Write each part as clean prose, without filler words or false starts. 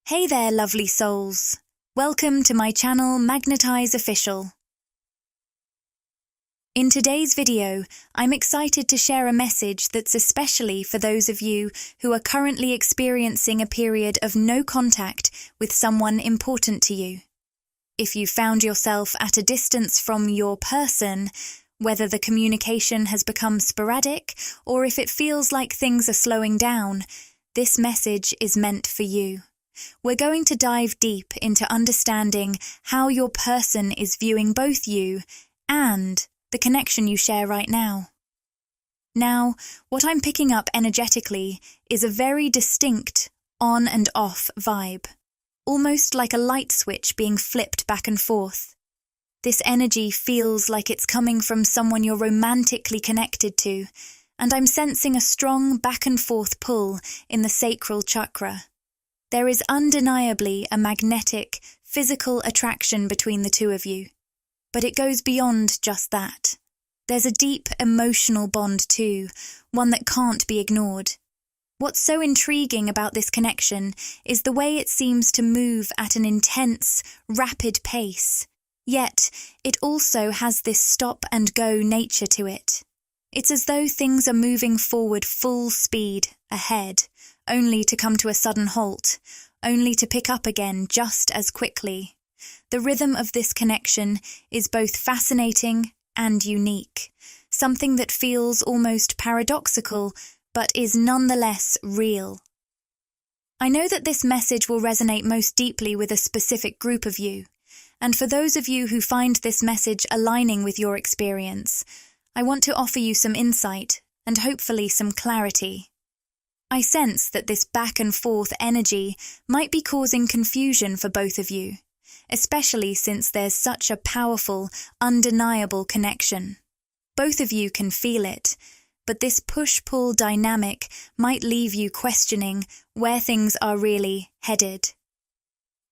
Hey there, lovely souls. Welcome to my channel, Magnetize Official. In today's video, I'm excited to share a message that's especially for those of you who are currently experiencing a period of no contact with someone important to you. If you found yourself at a distance from your person, whether the communication has become sporadic or if it feels like things are slowing down, this message is meant for you. We're going to dive deep into understanding how your person is viewing both you and the connection you share right now. Now, what I'm picking up energetically is a very distinct on and off vibe, almost like a light switch being flipped back and forth. This energy feels like it's coming from someone you're romantically connected to, and I'm sensing a strong back and forth pull in the sacral chakra. There is undeniably a magnetic, physical attraction between the two of you. But it goes beyond just that. There's a deep emotional bond too, one that can't be ignored. What's so intriguing about this connection is the way it seems to move at an intense, rapid pace. Yet, it also has this stop-and-go nature to it. It's as though things are moving forward full speed, ahead, only to come to a sudden halt, only to pick up again just as quickly. The rhythm of this connection is both fascinating and unique, something that feels almost paradoxical, but is nonetheless real. I know that this message will resonate most deeply with a specific group of you, and for those of you who find this message aligning with your experience, I want to offer you some insight and hopefully some clarity. I sense that this back and forth energy might be causing confusion for both of you, especially since there's such a powerful, undeniable connection. Both of you can feel it, but this push-pull dynamic might leave you questioning where things are really headed.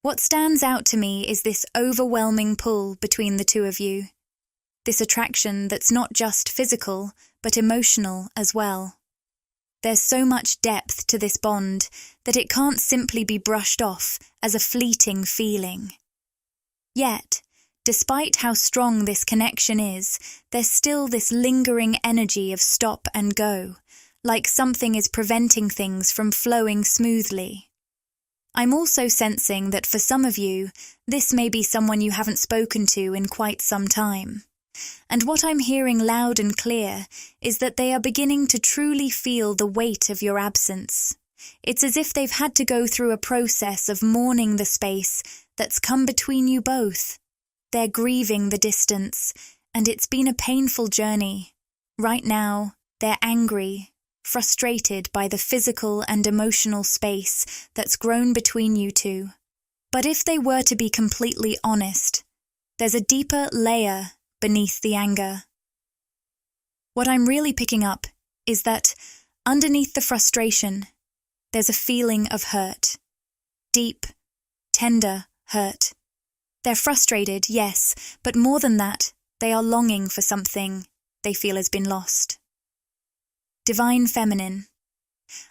What stands out to me is this overwhelming pull between the two of you. This attraction that's not just physical, but emotional as well. There's so much depth to this bond that it can't simply be brushed off as a fleeting feeling. Yet, despite how strong this connection is, there's still this lingering energy of stop and go, like something is preventing things from flowing smoothly. I'm also sensing that for some of you, this may be someone you haven't spoken to in quite some time. And what I'm hearing loud and clear is that they are beginning to truly feel the weight of your absence. It's as if they've had to go through a process of mourning the space that's come between you both. They're grieving the distance, and it's been a painful journey. Right now, they're angry, frustrated by the physical and emotional space that's grown between you two. But if they were to be completely honest, there's a deeper layer beneath the anger. What I'm really picking up is that underneath the frustration, there's a feeling of hurt. Deep, tender hurt. They're frustrated, yes, but more than that, they are longing for something they feel has been lost. Divine Feminine.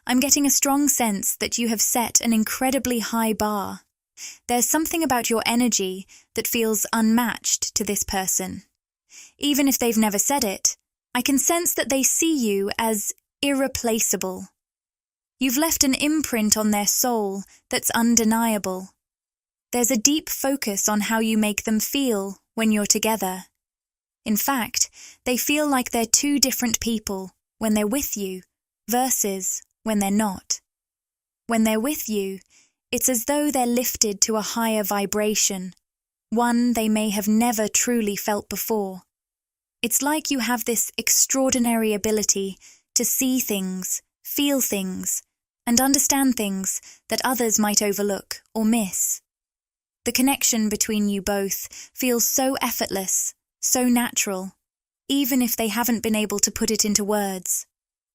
I'm getting a strong sense that you have set an incredibly high bar. There's something about your energy that feels unmatched to this person. Even if they've never said it, I can sense that they see you as irreplaceable. You've left an imprint on their soul that's undeniable. There's a deep focus on how you make them feel when you're together. In fact, they feel like they're two different people when they're with you versus when they're not. When they're with you, it's as though they're lifted to a higher vibration, one they may have never truly felt before. It's like you have this extraordinary ability to see things, feel things, and understand things that others might overlook or miss. The connection between you both feels so effortless, so natural, even if they haven't been able to put it into words.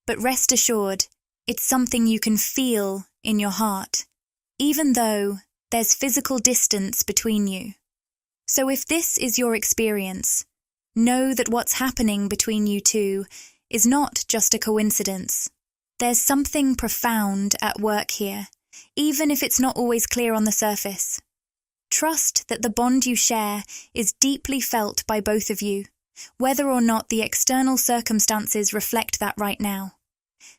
But rest assured, it's something you can feel in your heart, even though there's physical distance between you. So if this is your experience, know that what's happening between you two is not just a coincidence. There's something profound at work here, even if it's not always clear on the surface. Trust that the bond you share is deeply felt by both of you, whether or not the external circumstances reflect that right now.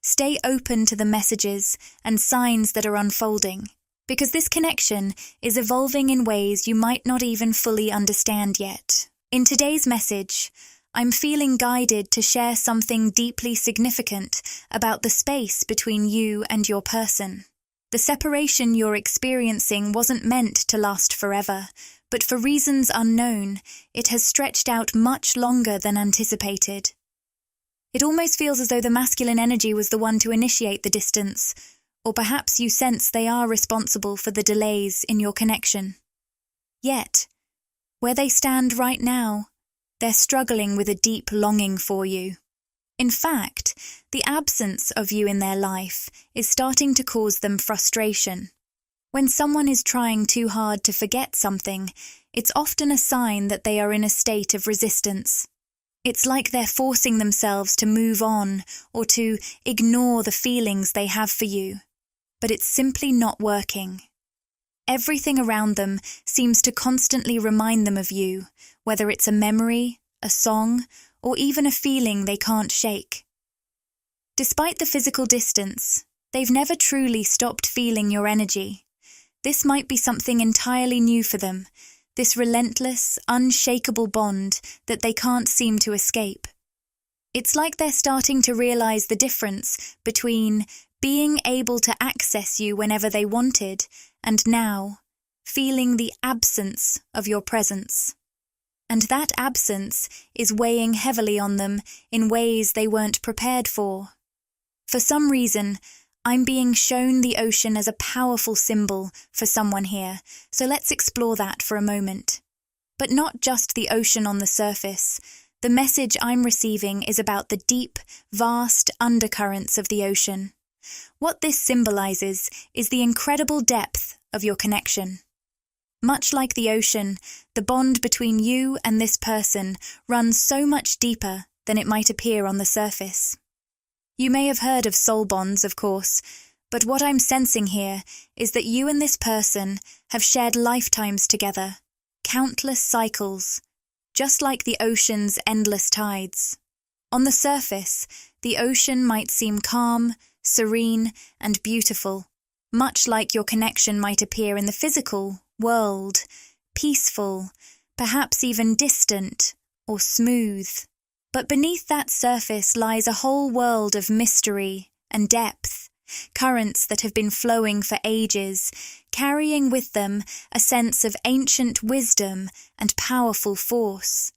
Stay open to the messages and signs that are unfolding, because this connection is evolving in ways you might not even fully understand yet. In today's message, I'm feeling guided to share something deeply significant about the space between you and your person. The separation you're experiencing wasn't meant to last forever, but for reasons unknown, it has stretched out much longer than anticipated. It almost feels as though the masculine energy was the one to initiate the distance, or perhaps you sense they are responsible for the delays in your connection. Yet, where they stand right now, they're struggling with a deep longing for you. In fact, the absence of you in their life is starting to cause them frustration. When someone is trying too hard to forget something, it's often a sign that they are in a state of resistance. It's like they're forcing themselves to move on or to ignore the feelings they have for you. But it's simply not working. Everything around them seems to constantly remind them of you, whether it's a memory, a song, or even a feeling they can't shake. Despite the physical distance, they've never truly stopped feeling your energy. This might be something entirely new for them, this relentless, unshakable bond that they can't seem to escape. It's like they're starting to realize the difference between being able to access you whenever they wanted and now feeling the absence of your presence. And that absence is weighing heavily on them in ways they weren't prepared for. For some reason, I'm being shown the ocean as a powerful symbol for someone here, so let's explore that for a moment. But not just the ocean on the surface. The message I'm receiving is about the deep, vast undercurrents of the ocean. What this symbolizes is the incredible depth of your connection. Much like the ocean, the bond between you and this person runs so much deeper than it might appear on the surface. You may have heard of soul bonds, of course, but what I'm sensing here is that you and this person have shared lifetimes together, countless cycles, just like the ocean's endless tides. On the surface, the ocean might seem calm, serene, and beautiful, much like your connection might appear in the physical world, peaceful, perhaps even distant or smooth. But beneath that surface lies a whole world of mystery and depth, currents that have been flowing for ages, carrying with them a sense of ancient wisdom and powerful force.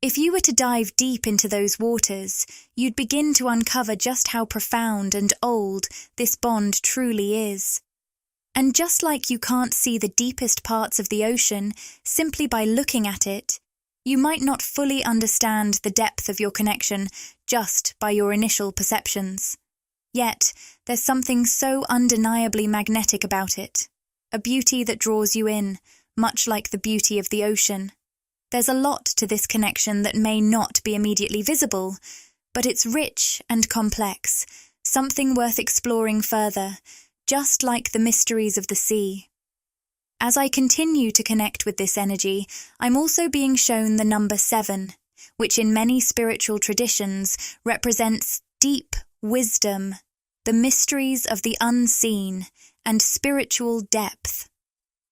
If you were to dive deep into those waters, you'd begin to uncover just how profound and old this bond truly is. And just like you can't see the deepest parts of the ocean simply by looking at it, you might not fully understand the depth of your connection just by your initial perceptions. Yet, there's something so undeniably magnetic about it, a beauty that draws you in, much like the beauty of the ocean. There's a lot to this connection that may not be immediately visible, but it's rich and complex, something worth exploring further, just like the mysteries of the sea. As I continue to connect with this energy, I'm also being shown the number 7, which in many spiritual traditions represents deep wisdom, the mysteries of the unseen, and spiritual depth.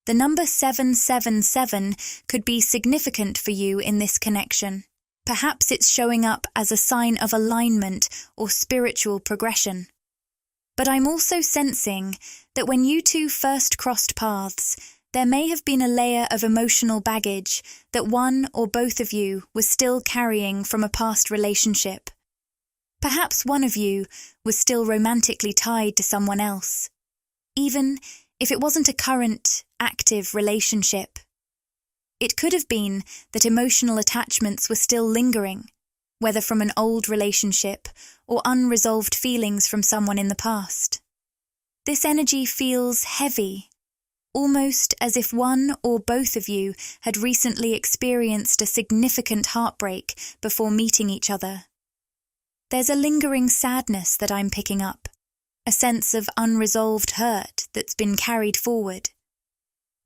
The number 777 could be significant for you in this connection. Perhaps it's showing up as a sign of alignment or spiritual progression. But I'm also sensing that when you two first crossed paths, there may have been a layer of emotional baggage that one or both of you was still carrying from a past relationship. Perhaps one of you was still romantically tied to someone else, even if it wasn't a current, active relationship. It could have been that emotional attachments were still lingering, whether from an old relationship or unresolved feelings from someone in the past. This energy feels heavy, almost as if one or both of you had recently experienced a significant heartbreak before meeting each other. There's a lingering sadness that I'm picking up, a sense of unresolved hurt that's been carried forward.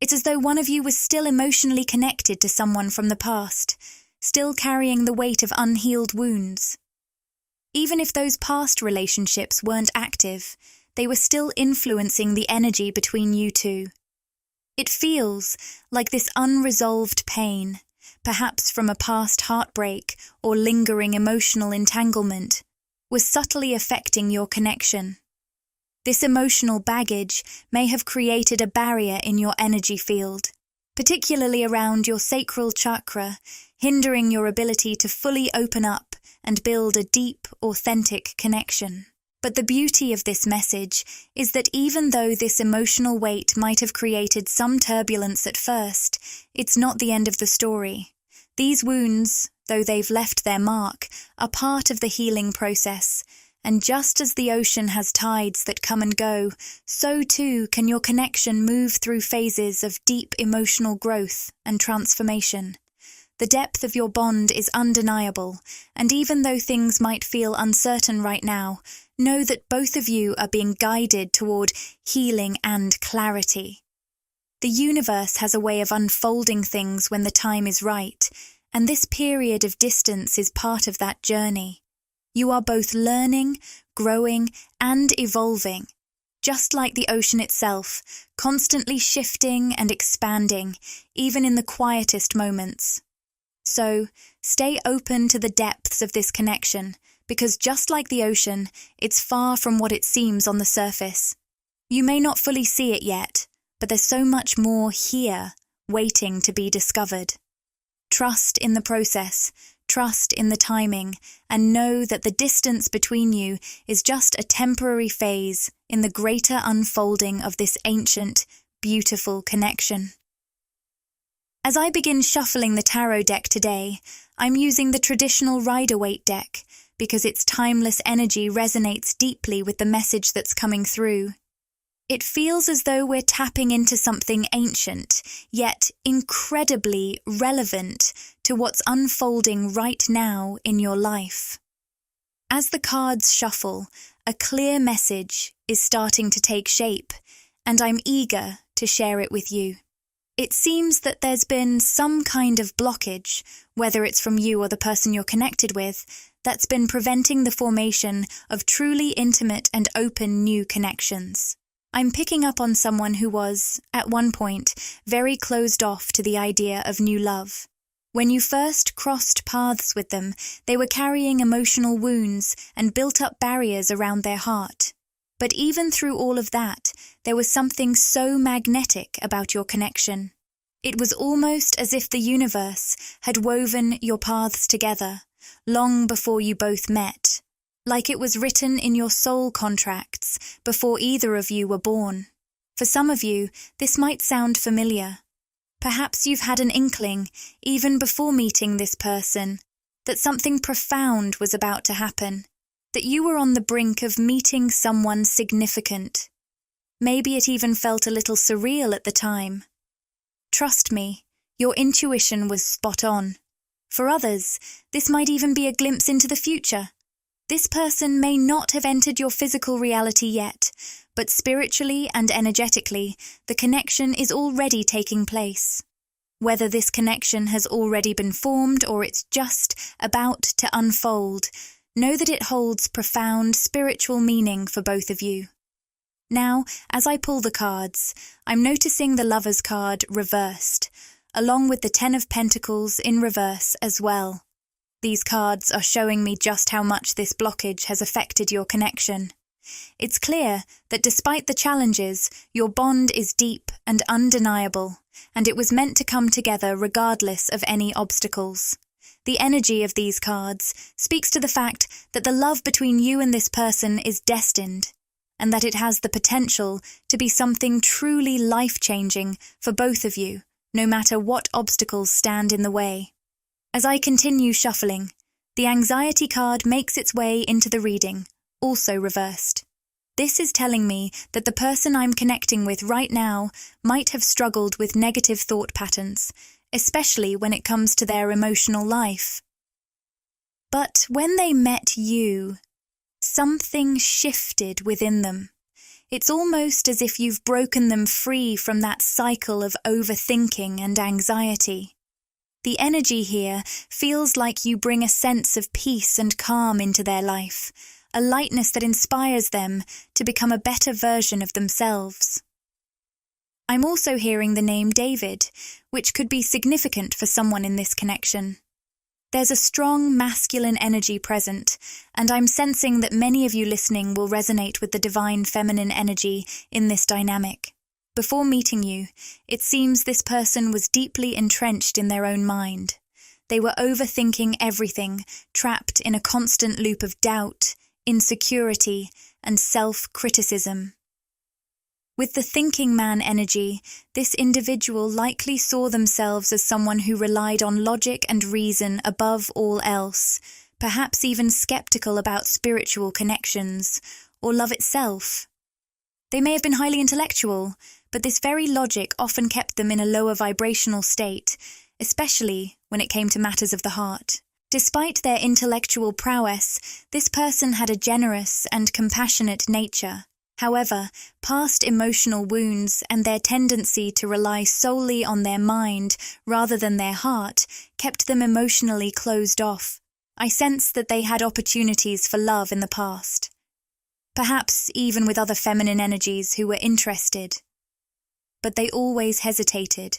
It's as though one of you was still emotionally connected to someone from the past, still carrying the weight of unhealed wounds. Even if those past relationships weren't active, they were still influencing the energy between you two. It feels like this unresolved pain, perhaps from a past heartbreak or lingering emotional entanglement, was subtly affecting your connection. This emotional baggage may have created a barrier in your energy field, particularly around your sacral chakra, hindering your ability to fully open up and build a deep, authentic connection. But the beauty of this message is that even though this emotional weight might have created some turbulence at first, it's not the end of the story. These wounds, though they've left their mark, are part of the healing process, and just as the ocean has tides that come and go, so too can your connection move through phases of deep emotional growth and transformation. The depth of your bond is undeniable, and even though things might feel uncertain right now, know that both of you are being guided toward healing and clarity. The universe has a way of unfolding things when the time is right, and this period of distance is part of that journey. You are both learning, growing, and evolving, just like the ocean itself, constantly shifting and expanding, even in the quietest moments. So, stay open to the depths of this connection, because just like the ocean, it's far from what it seems on the surface. You may not fully see it yet, but there's so much more here, waiting to be discovered. Trust in the process, trust in the timing, and know that the distance between you is just a temporary phase in the greater unfolding of this ancient, beautiful connection. As I begin shuffling the tarot deck today, I'm using the traditional Rider-Waite deck because its timeless energy resonates deeply with the message that's coming through. It feels as though we're tapping into something ancient, yet incredibly relevant to what's unfolding right now in your life. As the cards shuffle, a clear message is starting to take shape, and I'm eager to share it with you. It seems that there's been some kind of blockage, whether it's from you or the person you're connected with, that's been preventing the formation of truly intimate and open new connections. I'm picking up on someone who was, at one point, very closed off to the idea of new love. When you first crossed paths with them, they were carrying emotional wounds and built up barriers around their heart. But even through all of that, there was something so magnetic about your connection. It was almost as if the universe had woven your paths together, long before you both met, like it was written in your soul contracts before either of you were born. For some of you, this might sound familiar. Perhaps you've had an inkling, even before meeting this person, that something profound was about to happen, that you were on the brink of meeting someone significant. Maybe it even felt a little surreal at the time. Trust me, your intuition was spot on. For others, this might even be a glimpse into the future. This person may not have entered your physical reality yet, but spiritually and energetically, the connection is already taking place. Whether this connection has already been formed or it's just about to unfold, know that it holds profound spiritual meaning for both of you. Now, as I pull the cards, I'm noticing the Lover's card reversed, along with the Ten of Pentacles in reverse as well. These cards are showing me just how much this blockage has affected your connection. It's clear that despite the challenges, your bond is deep and undeniable, and it was meant to come together regardless of any obstacles. The energy of these cards speaks to the fact that the love between you and this person is destined, and that it has the potential to be something truly life-changing for both of you, no matter what obstacles stand in the way. As I continue shuffling, the anxiety card makes its way into the reading, also reversed. This is telling me that the person I'm connecting with right now might have struggled with negative thought patterns, especially when it comes to their emotional life. But when they met you, Something shifted within them. It's almost as if you've broken them free from that cycle of overthinking and anxiety. The energy here feels like you bring a sense of peace and calm into their life, a lightness that inspires them to become a better version of themselves. I'm also hearing the name David, which could be significant for someone in this connection. There's a strong masculine energy present, and I'm sensing that many of you listening will resonate with the divine feminine energy in this dynamic. Before meeting you, it seems this person was deeply entrenched in their own mind. They were overthinking everything, trapped in a constant loop of doubt, insecurity, and self-criticism. With the thinking man energy, this individual likely saw themselves as someone who relied on logic and reason above all else, perhaps even skeptical about spiritual connections, or love itself. They may have been highly intellectual, but this very logic often kept them in a lower vibrational state, especially when it came to matters of the heart. Despite their intellectual prowess, this person had a generous and compassionate nature. However, past emotional wounds and their tendency to rely solely on their mind rather than their heart kept them emotionally closed off. I sense that they had opportunities for love in the past. Perhaps even with other feminine energies who were interested. But they always hesitated.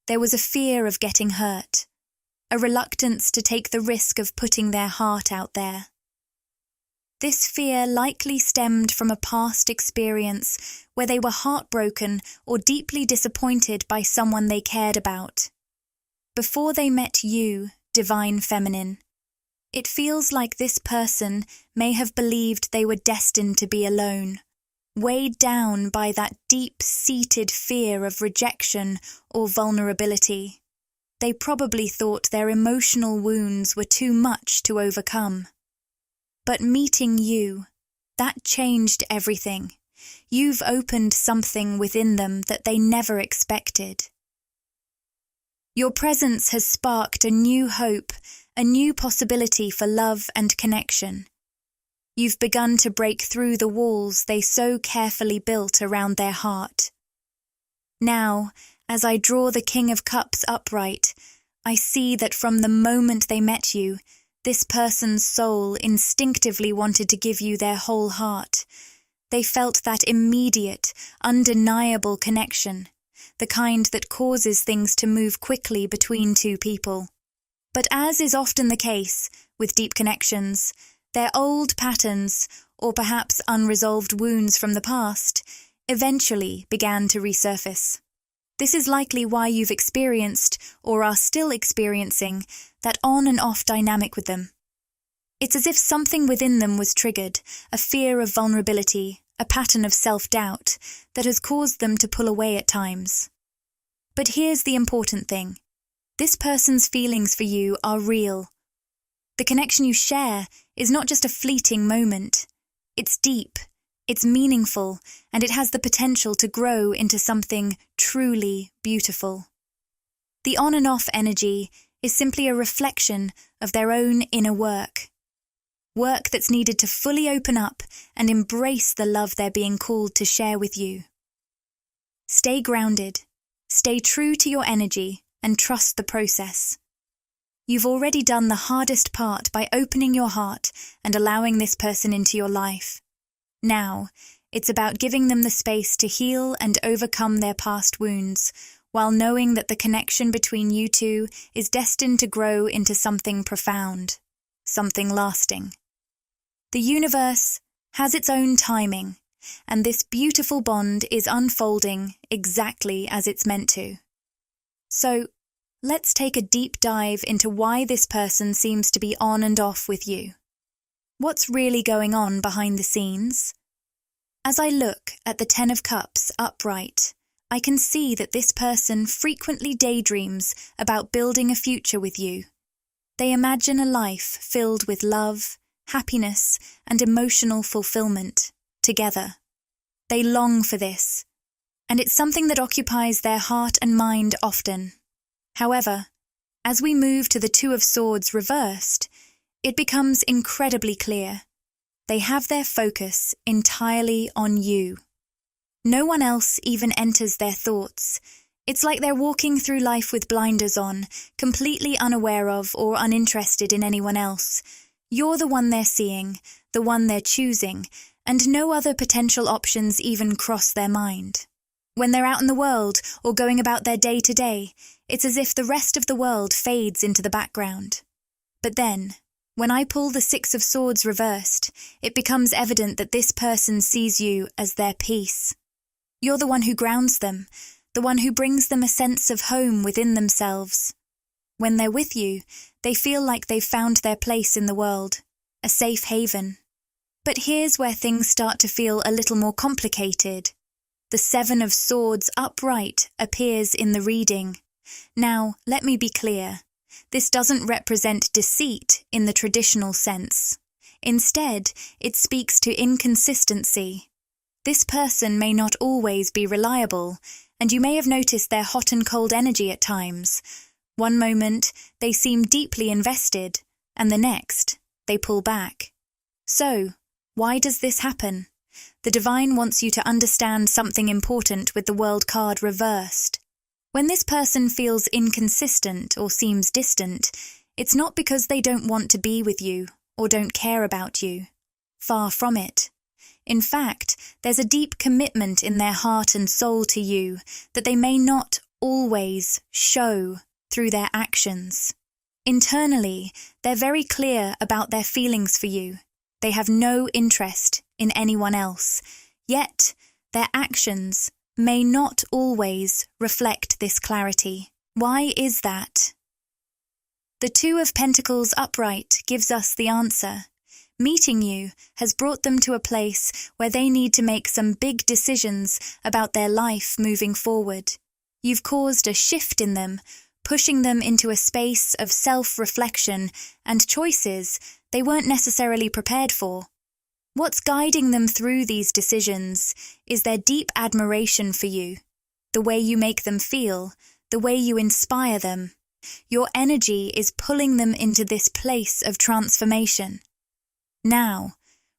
There was a fear of getting hurt, a reluctance to take the risk of putting their heart out there. This fear likely stemmed from a past experience where they were heartbroken or deeply disappointed by someone they cared about. Before they met you, divine feminine, it feels like this person may have believed they were destined to be alone, weighed down by that deep-seated fear of rejection or vulnerability. They probably thought their emotional wounds were too much to overcome. But meeting you, that changed everything. You've opened something within them that they never expected. Your presence has sparked a new hope, a new possibility for love and connection. You've begun to break through the walls they so carefully built around their heart. Now, as I draw the King of Cups upright, I see that from the moment they met you, this person's soul instinctively wanted to give you their whole heart. They felt that immediate, undeniable connection, the kind that causes things to move quickly between two people. But as is often the case with deep connections, their old patterns, or perhaps unresolved wounds from the past, eventually began to resurface. This is likely why you've experienced, or are still experiencing, that on and off dynamic with them. It's as if something within them was triggered, a fear of vulnerability, a pattern of self-doubt, that has caused them to pull away at times. But here's the important thing. This person's feelings for you are real. The connection you share is not just a fleeting moment. It's deep, it's meaningful, and it has the potential to grow into something truly beautiful. The on and off energy is simply a reflection of their own inner work. Work that's needed to fully open up and embrace the love they're being called to share with you. Stay grounded, stay true to your energy, and trust the process. You've already done the hardest part by opening your heart and allowing this person into your life. Now, it's about giving them the space to heal and overcome their past wounds, while knowing that the connection between you two is destined to grow into something profound, something lasting. The universe has its own timing, and this beautiful bond is unfolding exactly as it's meant to. So, let's take a deep dive into why this person seems to be on and off with you. What's really going on behind the scenes? As I look at the Ten of Cups upright, I can see that this person frequently daydreams about building a future with you. They imagine a life filled with love, happiness, and emotional fulfillment, together. They long for this, and it's something that occupies their heart and mind often. However, as we move to the Two of Swords reversed, it becomes incredibly clear. They have their focus entirely on you. No one else even enters their thoughts. It's like they're walking through life with blinders on, completely unaware of or uninterested in anyone else. You're the one they're seeing, the one they're choosing, and no other potential options even cross their mind. When they're out in the world or going about their day-to-day, it's as if the rest of the world fades into the background. But then, when I pull the Six of Swords reversed, it becomes evident that this person sees you as their peace. You're the one who grounds them, the one who brings them a sense of home within themselves. When they're with you, they feel like they've found their place in the world, a safe haven. But here's where things start to feel a little more complicated. The Seven of Swords upright appears in the reading. Now, let me be clear. This doesn't represent deceit in the traditional sense. Instead, it speaks to inconsistency. This person may not always be reliable, and you may have noticed their hot and cold energy at times. One moment, they seem deeply invested, and the next, they pull back. So, why does this happen? The divine wants you to understand something important with the World card reversed. When this person feels inconsistent or seems distant, it's not because they don't want to be with you or don't care about you. Far from it. In fact, there's a deep commitment in their heart and soul to you that they may not always show through their actions. Internally, they're very clear about their feelings for you. They have no interest in anyone else, yet their actions may not always reflect this clarity. Why is that? The Two of Pentacles upright gives us the answer. Meeting you has brought them to a place where they need to make some big decisions about their life moving forward. You've caused a shift in them, pushing them into a space of self-reflection and choices they weren't necessarily prepared for. What's guiding them through these decisions is their deep admiration for you, the way you make them feel, the way you inspire them. Your energy is pulling them into this place of transformation. Now,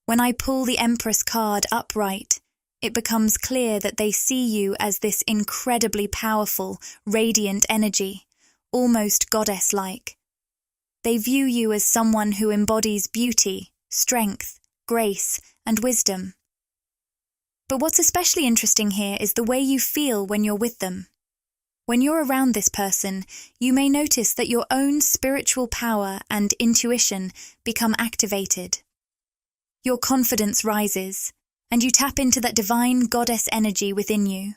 when I pull the Empress card upright, it becomes clear that they see you as this incredibly powerful, radiant energy, almost goddess-like. They view you as someone who embodies beauty, strength, grace, and wisdom. But what's especially interesting here is the way you feel when you're with them. When you're around this person, you may notice that your own spiritual power and intuition become activated. Your confidence rises, and you tap into that divine goddess energy within you.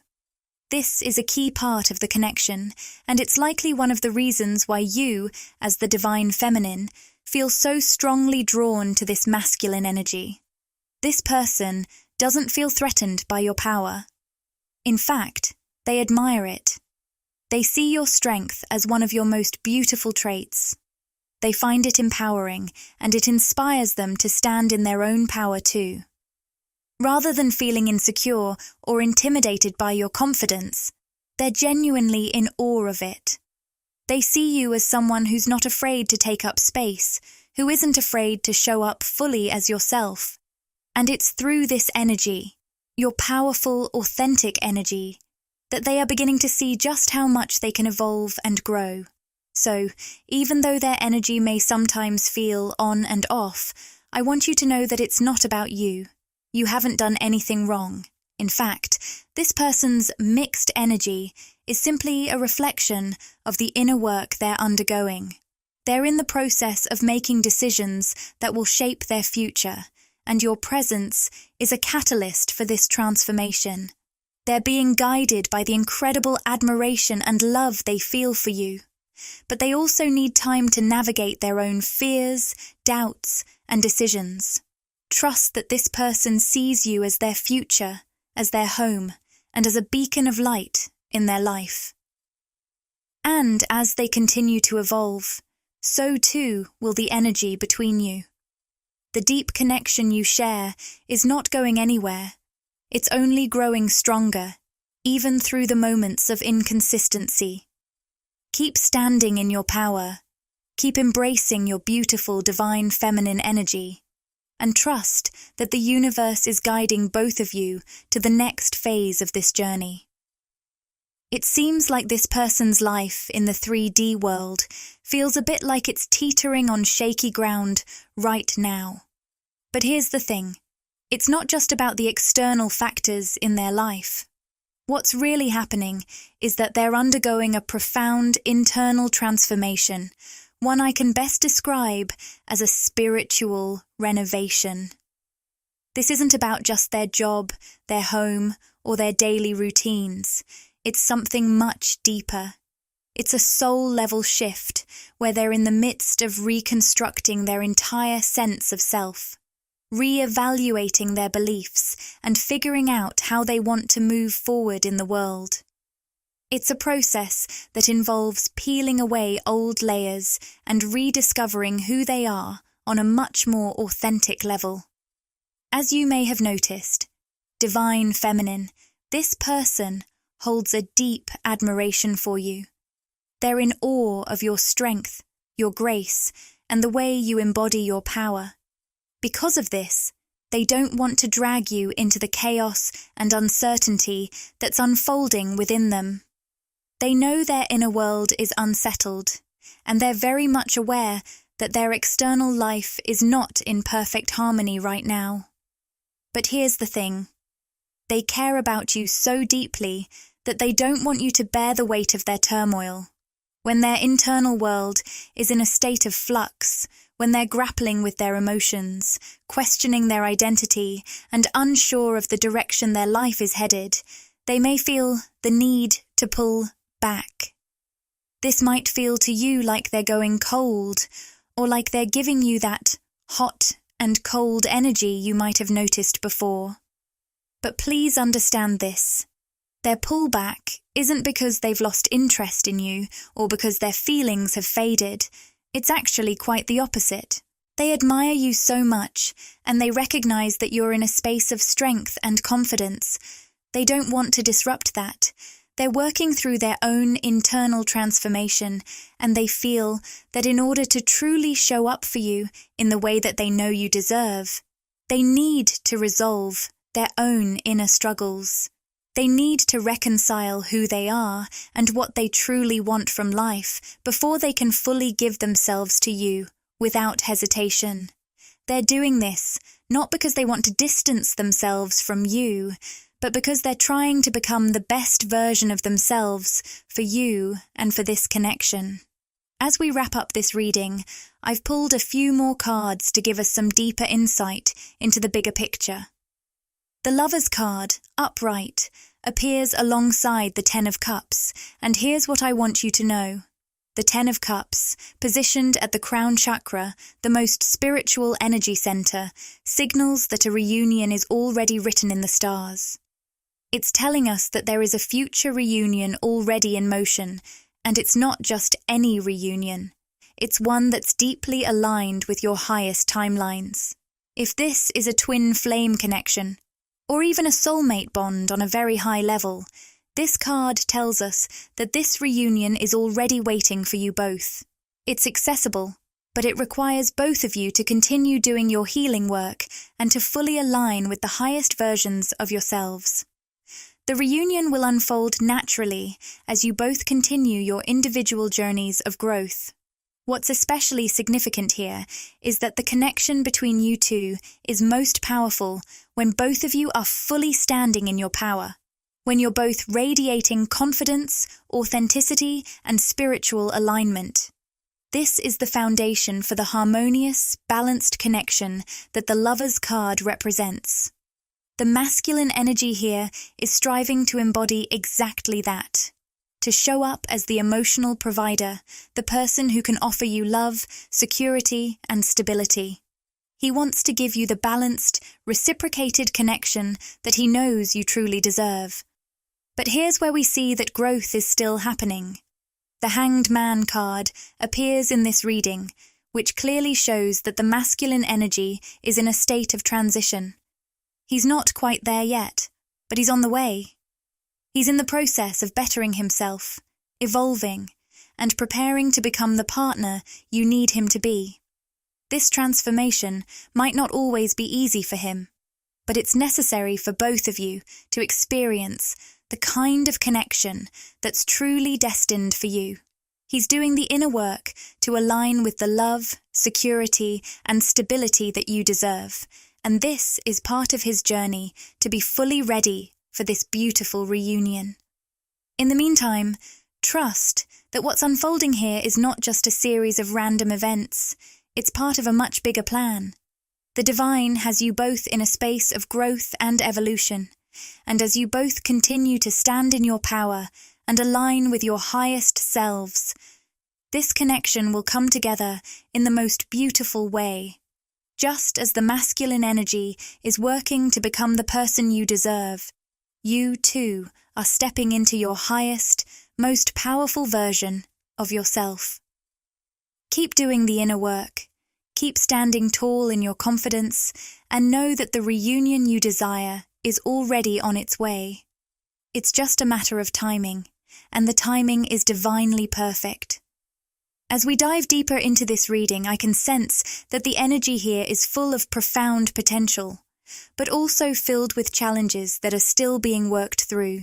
This is a key part of the connection, and it's likely one of the reasons why you, as the divine feminine, feel so strongly drawn to this masculine energy. This person doesn't feel threatened by your power. In fact, they admire it. They see your strength as one of your most beautiful traits. They find it empowering, and it inspires them to stand in their own power too. Rather than feeling insecure or intimidated by your confidence, they're genuinely in awe of it. They see you as someone who's not afraid to take up space, who isn't afraid to show up fully as yourself. And it's through this energy, your powerful, authentic energy, that they are beginning to see just how much they can evolve and grow. So, even though their energy may sometimes feel on and off, I want you to know that it's not about you. You haven't done anything wrong. In fact, this person's mixed energy is simply a reflection of the inner work they're undergoing. They're in the process of making decisions that will shape their future, and your presence is a catalyst for this transformation. They're being guided by the incredible admiration and love they feel for you. But they also need time to navigate their own fears, doubts, and decisions. Trust that this person sees you as their future, as their home, and as a beacon of light in their life. And as they continue to evolve, so too will the energy between you. The deep connection you share is not going anywhere. It's only growing stronger, even through the moments of inconsistency. Keep standing in your power. Keep embracing your beautiful divine feminine energy. and trust that the universe is guiding both of you to the next phase of this journey. It seems like this person's life in the 3D world feels a bit like it's teetering on shaky ground right now. But here's the thing. It's not just about the external factors in their life. What's really happening is that they're undergoing a profound internal transformation, one I can best describe as a spiritual renovation. This isn't about just their job, their home, or their daily routines. It's something much deeper. It's a soul-level shift where they're in the midst of reconstructing their entire sense of self, re-evaluating their beliefs and figuring out how they want to move forward in the world. It's a process that involves peeling away old layers and rediscovering who they are on a much more authentic level. As you may have noticed, Divine Feminine, this person holds a deep admiration for you. They're in awe of your strength, your grace, and the way you embody your power. Because of this, they don't want to drag you into the chaos and uncertainty that's unfolding within them. They know their inner world is unsettled, and they're very much aware that their external life is not in perfect harmony right now. But here's the thing. They care about you so deeply that they don't want you to bear the weight of their turmoil. When their internal world is in a state of flux, when they're grappling with their emotions, questioning their identity, and unsure of the direction their life is headed, they may feel the need to pull back. This might feel to you like they're going cold, or like they're giving you that hot and cold energy you might have noticed before. But please understand this. Their pullback isn't because they've lost interest in you or because their feelings have faded. It's actually quite the opposite. They admire you so much, and they recognize that you're in a space of strength and confidence. They don't want to disrupt that. They're working through their own internal transformation, and they feel that in order to truly show up for you in the way that they know you deserve, they need to resolve their own inner struggles. They need to reconcile who they are and what they truly want from life before they can fully give themselves to you without hesitation. They're doing this not because they want to distance themselves from you, but because they're trying to become the best version of themselves for you and for this connection. As we wrap up this reading, I've pulled a few more cards to give us some deeper insight into the bigger picture. The Lover's card, upright, appears alongside the Ten of Cups, and here's what I want you to know. The Ten of Cups, positioned at the crown chakra, the most spiritual energy center, signals that a reunion is already written in the stars. It's telling us that there is a future reunion already in motion, and it's not just any reunion. It's one that's deeply aligned with your highest timelines. If this is a twin flame connection, or even a soulmate bond on a very high level, this card tells us that this reunion is already waiting for you both. It's accessible, but it requires both of you to continue doing your healing work and to fully align with the highest versions of yourselves. The reunion will unfold naturally as you both continue your individual journeys of growth. What's especially significant here is that the connection between you two is most powerful when both of you are fully standing in your power, when you're both radiating confidence, authenticity, and spiritual alignment. This is the foundation for the harmonious, balanced connection that the Lover's card represents. The masculine energy here is striving to embody exactly that. To show up as the emotional provider, the person who can offer you love, security, and stability. He wants to give you the balanced, reciprocated connection that he knows you truly deserve. But here's where we see that growth is still happening. The Hanged Man card appears in this reading, which clearly shows that the masculine energy is in a state of transition. He's not quite there yet, but he's on the way. He's in the process of bettering himself, evolving, and preparing to become the partner you need him to be. This transformation might not always be easy for him, but it's necessary for both of you to experience the kind of connection that's truly destined for you. He's doing the inner work to align with the love, security, and stability that you deserve, and this is part of his journey to be fully ready for this beautiful reunion. In the meantime, trust that what's unfolding here is not just a series of random events, it's part of a much bigger plan. The divine has you both in a space of growth and evolution, and as you both continue to stand in your power and align with your highest selves, this connection will come together in the most beautiful way. Just as the masculine energy is working to become the person you deserve, you too are stepping into your highest, most powerful version of yourself. Keep doing the inner work. Keep standing tall in your confidence and know that the reunion you desire is already on its way. It's just a matter of timing, and the timing is divinely perfect. As we dive deeper into this reading, I can sense that the energy here is full of profound potential, but also filled with challenges that are still being worked through.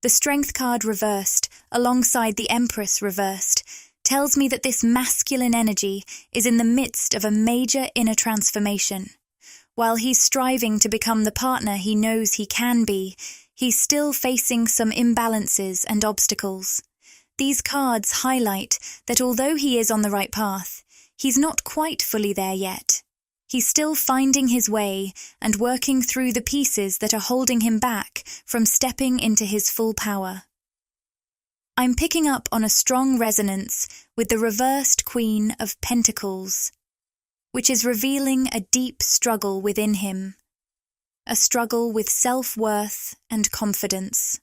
The Strength card reversed, alongside the Empress reversed, tells me that this masculine energy is in the midst of a major inner transformation. While he's striving to become the partner he knows he can be, he's still facing some imbalances and obstacles. These cards highlight that although he is on the right path, he's not quite fully there yet. He's still finding his way and working through the pieces that are holding him back from stepping into his full power. I'm picking up on a strong resonance with the reversed Queen of Pentacles, which is revealing a deep struggle within him, a struggle with self-worth and confidence.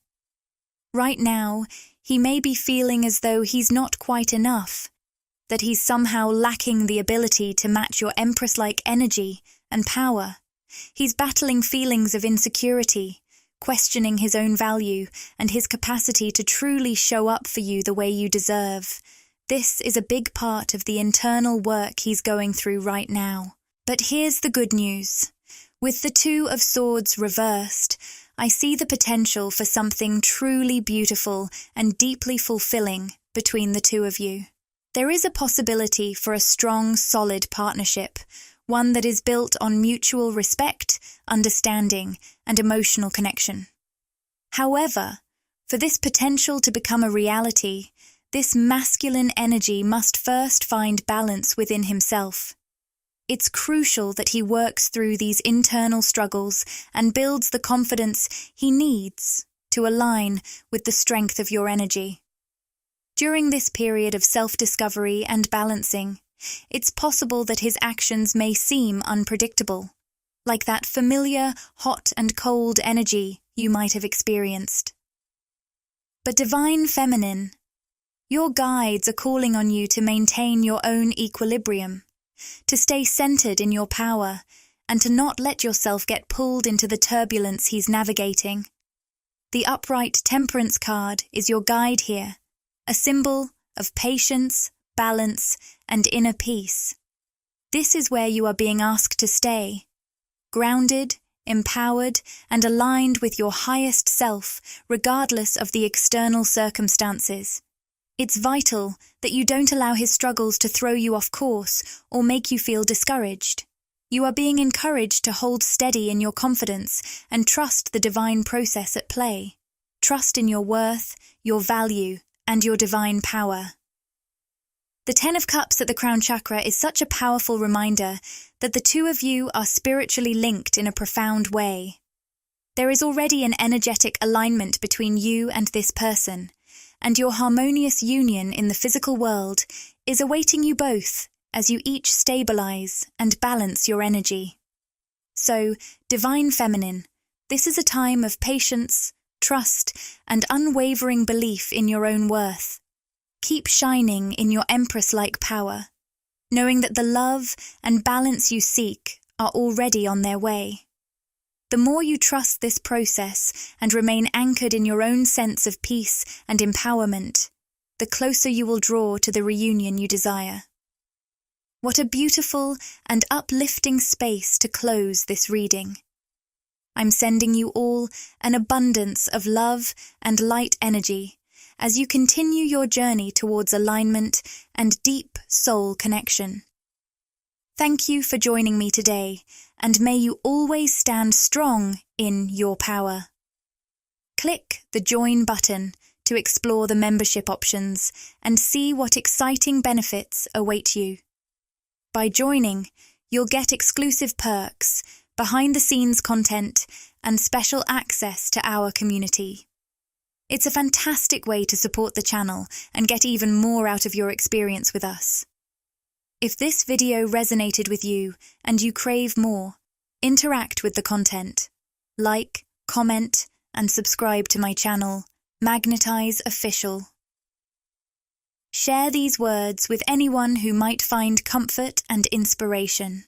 Right now, he may be feeling as though he's not quite enough, that he's somehow lacking the ability to match your Empress-like energy and power. He's battling feelings of insecurity, questioning his own value and his capacity to truly show up for you the way you deserve. This is a big part of the internal work he's going through right now. But here's the good news. With the Two of Swords reversed, I see the potential for something truly beautiful and deeply fulfilling between the two of you. There is a possibility for a strong, solid partnership, one that is built on mutual respect, understanding, and emotional connection. However, for this potential to become a reality, this masculine energy must first find balance within himself. It's crucial that he works through these internal struggles and builds the confidence he needs to align with the strength of your energy. During this period of self-discovery and balancing, it's possible that his actions may seem unpredictable, like that familiar hot and cold energy you might have experienced. But Divine Feminine, your guides are calling on you to maintain your own equilibrium, to stay centered in your power, and to not let yourself get pulled into the turbulence he's navigating. The upright Temperance card is your guide here, a symbol of patience, balance, and inner peace. This is where you are being asked to stay, grounded, empowered, and aligned with your highest self, regardless of the external circumstances. It's vital that you don't allow his struggles to throw you off course or make you feel discouraged. You are being encouraged to hold steady in your confidence and trust the divine process at play. Trust in your worth, your value, and your divine power. The Ten of Cups at the Crown Chakra is such a powerful reminder that the two of you are spiritually linked in a profound way. There is already an energetic alignment between you and this person, and your harmonious union in the physical world is awaiting you both as you each stabilize and balance your energy. So, Divine Feminine, this is a time of patience, trust, and unwavering belief in your own worth. Keep shining in your Empress-like power, knowing that the love and balance you seek are already on their way. The more you trust this process and remain anchored in your own sense of peace and empowerment, the closer you will draw to the reunion you desire. What a beautiful and uplifting space to close this reading. I'm sending you all an abundance of love and light energy as you continue your journey towards alignment and deep soul connection. Thank you for joining me today, and may you always stand strong in your power. Click the Join button to explore the membership options and see what exciting benefits await you. By joining, you'll get exclusive perks, behind-the-scenes content, and special access to our community. It's a fantastic way to support the channel and get even more out of your experience with us. If this video resonated with you and you crave more, interact with the content. Like, comment, and subscribe to my channel, Magnetize Official. Share these words with anyone who might find comfort and inspiration.